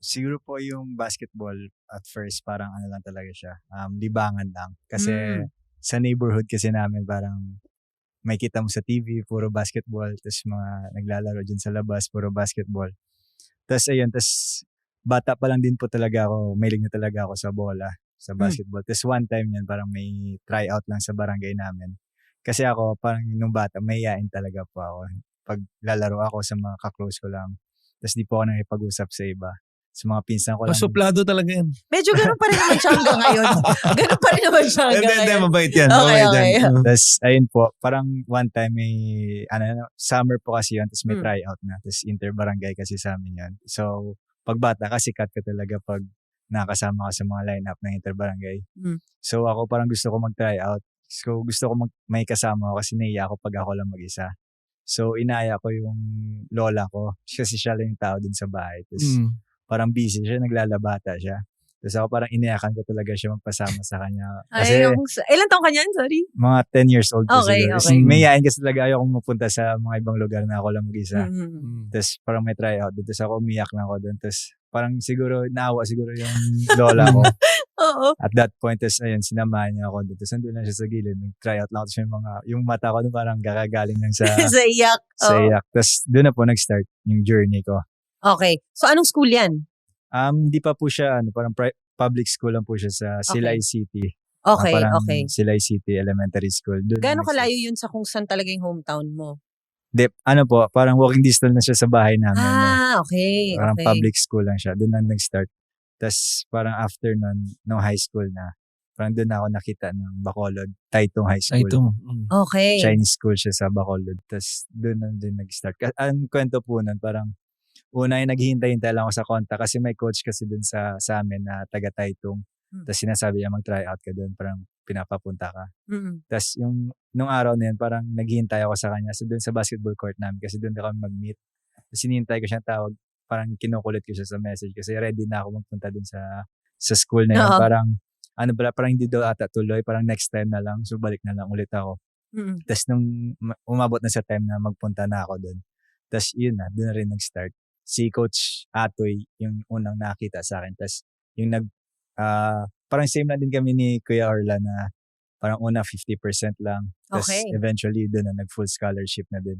Siguro po yung basketball at first parang ano lang talaga siya, libangan lang. Kasi Hmm. sa neighborhood kasi namin parang makikita mo sa TV puro basketball, ta's mga naglalaro diyan sa labas puro basketball. Ta's ayun, ta's bata pa lang din po talaga ako, mahilig na talaga ako sa bola, sa Hmm. basketball. Ta's one time 'yun parang may tryout lang sa barangay namin. Kasi ako parang nung bata mahiyain talaga po ako. 'Pag lalaro ako sa mga ka-close ko lang, ta's 'di po ako nakikipag-usap sa iba. Sa mga pinsan ko lang. Suplado talaga yan. Medyo gano'n pa rin naman siya hanggang ngayon. Gano'n pa rin naman siya hanggang Hindi, ngayon. mabait yan. Okay, Mabait okay. yan. Ta's ayun po, parang one time may summer po kasi 'yun, ta's may Hmm. tryout na, ta's inter-barangay kasi sa'min 'yun. So, 'pag bata ka sikat ka talaga 'pag nakakasama ka sa mga lineup ng inter-barangay. Hmm. So, ako parang gusto ko mag-tryout. So, gusto ko may kasama ako kasi nahiya ako 'pag ako lang mag-isa. So, inaya ko yung lola ko kasi siya lang yung tao dun sa bahay. Ta's parang busy siya, naglalabata siya. Ta's ako parang inayakan ko talaga siya magpasama sa kanya. Ay, Kasi ilan taong ka niyan? Sorry. mga 10 years old po Okay, siguro. Ta's okay. mahiyain kasi talaga ayokong mapunta sa mga ibang lugar na ako lang mag-isa. Mm. Ta's parang may tryout doon. Ta's ako umiyak na ako doon. Ta's parang siguro naawa siguro yung lola ko Oo. at that point. Ta's ayun, sinamahan niya ako doon. Ta's nandun lang siya sa gilid. Nag-tryout lang ako. Ta's yung mata ko doon parang kakagaling lang sa Sa iyak. sa Oo. iyak. Ta's doon na po nag-start yung journey ko. Okay. So, anong school yan? Hindi pa po siya parang public school lang po siya sa Silay City. Okay, Parang okay. Silay City Elementary School. Doon Gaano nag-start. kalayo yun sa kung saan talaga yung hometown mo? Ano po, parang walking distance na siya sa bahay namin. Okay, Parang okay. public school lang siya. Doon na nag-start. Tapos parang after nun, nung high school na, parang doon na ako nakita ng Bacolod, Taytong High Ay, School. ito. Okay. Chinese school siya sa Bacolod. Tapos doon na din nag-start. Ang kwento po nun, parang una yung naghihintay-hintay lang ako sa konta kasi may coach kasi doon sa amin na taga Taytong. Tapos sinasabi niya mag-try out ka doon, parang pinapapunta ka. Mm. Tapos nung araw na yun, parang naghihintay ako sa kanya. So doon sa basketball court namin kasi doon na kami mag-meet. Tapos hinihintay ko siyang tawag, parang kinukulit ko siya sa message kasi ready na ako magpunta doon sa school na yun. Oo. Parang parang hindi daw ata tuloy, parang next time na lang. So balik na lang ulit ako. Mm. Tapos nung umabot na sa time na magpunta na ako doon. Tapos yun na, doon na rin nag-start. Si Coach Atoy yung unang nakita sa akin. Tapos yung parang same na din kami ni Kuya Orla na parang una 50% lang. Tapos Okay. eventually doon na nag-full scholarship na din.